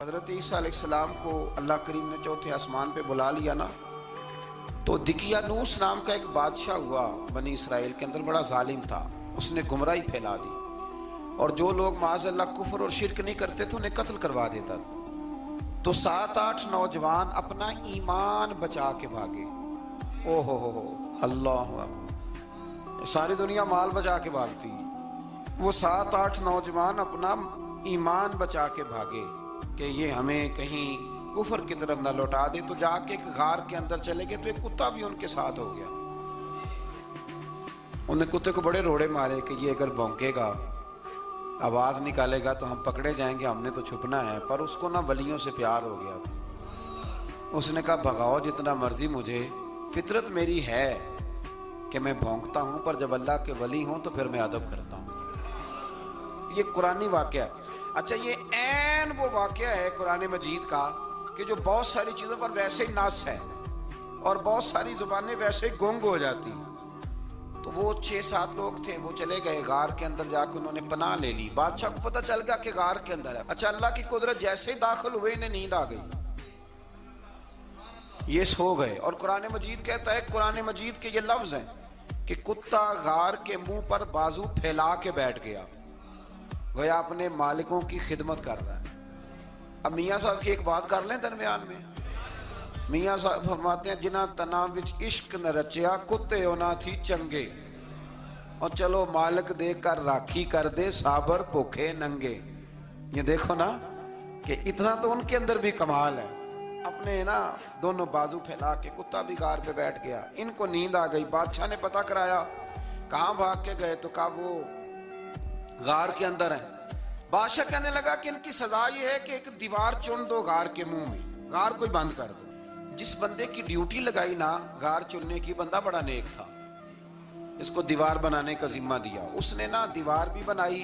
حضرت عیسیٰ علیہ السلام کو اللہ کریم نے چوتھے آسمان پہ بلا لیا نا، تو دقیانوس نام کا ایک بادشاہ ہوا بنی اسرائیل کے اندر، بڑا ظالم تھا۔ اس نے گمراہی پھیلا دی اور جو لوگ معاذ اللہ کفر اور شرک نہیں کرتے تھے انہیں قتل کروا دیتا تھا۔ تو 7-8 نوجوان اپنا ایمان بچا کے بھاگے۔ او ہو اللہ اکبر، ساری دنیا مال بچا کے بھاگتی، وہ 7-8 نوجوان اپنا ایمان بچا کے بھاگے کہ یہ ہمیں کہیں کفر کی طرف نہ لوٹا دے۔ تو جا کے ایک غار کے اندر چلے گئے تو ایک کتا بھی ان کے ساتھ ہو گیا۔ انہوں نے کتے کو بڑے روڑے مارے کہ یہ اگر بھونکے گا، آواز نکالے گا تو ہم پکڑے جائیں گے، ہم نے تو چھپنا ہے۔ پر اس کو نہ ولیوں سے پیار ہو گیا تھا۔ اس نے کہا بھگاؤ جتنا مرضی مجھے، فطرت میری ہے کہ میں بھونکتا ہوں، پر جب اللہ کے ولی ہوں تو پھر میں ادب کرتا ہوں۔ یہ قرآنی واقعہ ہے۔ اچھا، یہ عین وہ واقعہ ہے قرآن مجید کا کہ جو بہت ساری چیزوں پر ویسے ہی نص ہے اور بہت ساری زبانیں ویسے ہی گنگ ہو جاتی۔ تو وہ 6-7 لوگ تھے، وہ چلے گئے غار کے اندر، جا کے انہوں نے پناہ لے لی۔ بادشاہ کو پتہ چل گیا کہ غار کے اندر ہے۔ اچھا، اللہ کی قدرت جیسے ہی داخل ہوئے انہیں نیند آ گئی، یہ سو گئے۔ اور قرآن مجید کہتا ہے، قرآن مجید کے یہ لفظ ہیں کہ کتا غار کے منہ پر بازو پھیلا کے بیٹھ گیا، گویا اپنے مالکوں کی خدمت کر رہا ہے۔ اب میاں صاحب کی ایک بات کر لیں درمیان میں۔ میاں صاحب فرماتے ہیں، جنہ تنا وچ عشق نہ رچیا، کتے ہونا تھی چنگے، اور چلو مالک دے کر راکھی کر دے، صابر پوکھے ننگے۔ یہ دیکھو نا کہ اتنا تو ان کے اندر بھی کمال ہے۔ اپنے نا دونوں بازو پھیلا کے کتا بھی غار پہ بیٹھ گیا۔ ان کو نیند آ گئی۔ بادشاہ نے پتہ کرایا کہاں بھاگ کے گئے، تو کہا وہ غار کے اندر ہیں۔ بادشاہ کہنے لگا کہ ان کی سزا یہ ہے کہ ایک دیوار چن دو غار کے منہ میں، غار کو بند کر دو۔ جس بندے کی ڈیوٹی لگائی نا غار چننے کی، بندہ بڑا نیک تھا، اس کو دیوار بنانے کا ذمہ دیا۔ اس نے نا دیوار بھی بنائی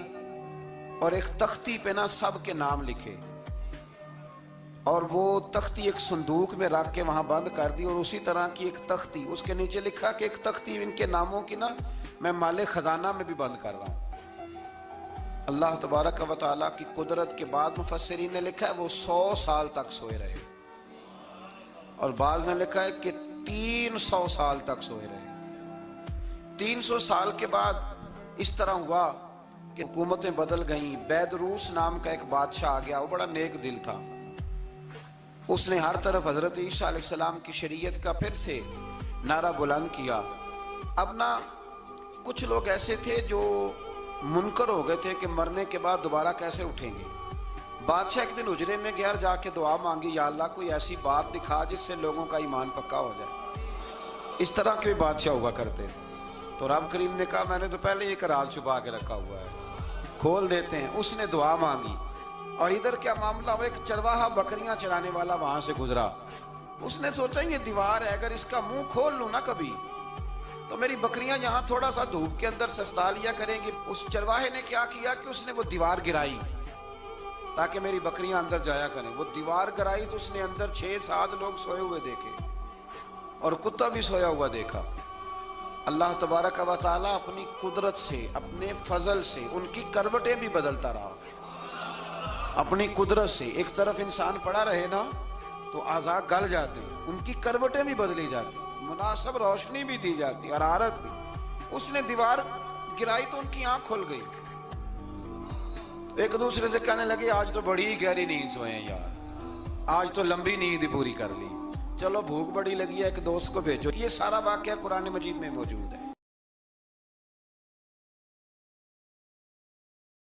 اور ایک تختی پہ نا سب کے نام لکھے، اور وہ تختی ایک صندوق میں رکھ کے وہاں بند کر دی، اور اسی طرح کی ایک تختی اس کے نیچے لکھا کہ ایک تختی ان کے ناموں کی نا میں مال خزانہ میں بھی بند کر رہا ہوں۔ اللہ تبارک و تعالیٰ کی قدرت کے بعد مفسرین نے لکھا ہے وہ 100 سال تک سوئے رہے، اور بعض نے لکھا ہے کہ 300 سال تک سوئے رہے۔ 300 سال کے بعد اس طرح ہوا کہ حکومتیں بدل گئیں۔ بیدروس نام کا ایک بادشاہ آ گیا، وہ بڑا نیک دل تھا۔ اس نے ہر طرف حضرت عیسیٰ علیہ السلام کی شریعت کا پھر سے نعرہ بلند کیا۔ اب نا کچھ لوگ ایسے تھے جو منکر ہو گئے تھے کہ مرنے کے بعد دوبارہ کیسے اٹھیں گے۔ بادشاہ ایک دن حجرے میں گیا، جا کے دعا مانگی، یا اللہ کوئی ایسی بات دکھا جس سے لوگوں کا ایمان پکا ہو جائے۔ اس طرح کے بادشاہ ہوا کرتے۔ تو رب کریم نے کہا میں نے تو پہلے ایک راز چھپا کے رکھا ہوا ہے، کھول دیتے ہیں۔ اس نے دعا مانگی، اور ادھر کیا معاملہ ہوا، ایک چرواہا بکریاں چرانے والا وہاں سے گزرا۔ اس نے سوچا یہ دیوار ہے، اگر اس کا منہ کھول لوں نا کبھی تو میری بکریاں یہاں تھوڑا سا دھوپ کے اندر سستا لیا کریں گی۔ اس چرواہے نے کیا کیا کہ اس نے وہ دیوار گرائی تاکہ میری بکریاں اندر جایا کریں۔ وہ دیوار گرائی تو اس نے اندر 6-7 لوگ سوئے ہوئے دیکھے، اور کتا بھی سویا ہوا دیکھا۔ اللہ تبارک و تعالیٰ اپنی قدرت سے، اپنے فضل سے ان کی کروٹیں بھی بدلتا رہا۔ اپنی قدرت سے ایک طرف انسان پڑا رہے نا تو اعضاء گل جاتے، ان کی کروٹیں بھی بدلی جاتی، مناسب روشنی بھی دی جاتی، حرارت بھی۔ اس نے دیوار گرائی تو ان کی آنکھ کھل گئی، ایک دوسرے سے کہنے لگے آج تو بڑی گہری نیند سوئے ہیں یار، آج تو لمبی نیند پوری کر لی، چلو بھوک بڑی لگی ہے ایک دوست کو بھیجو۔ یہ سارا واقعہ قرآن مجید میں موجود ہے۔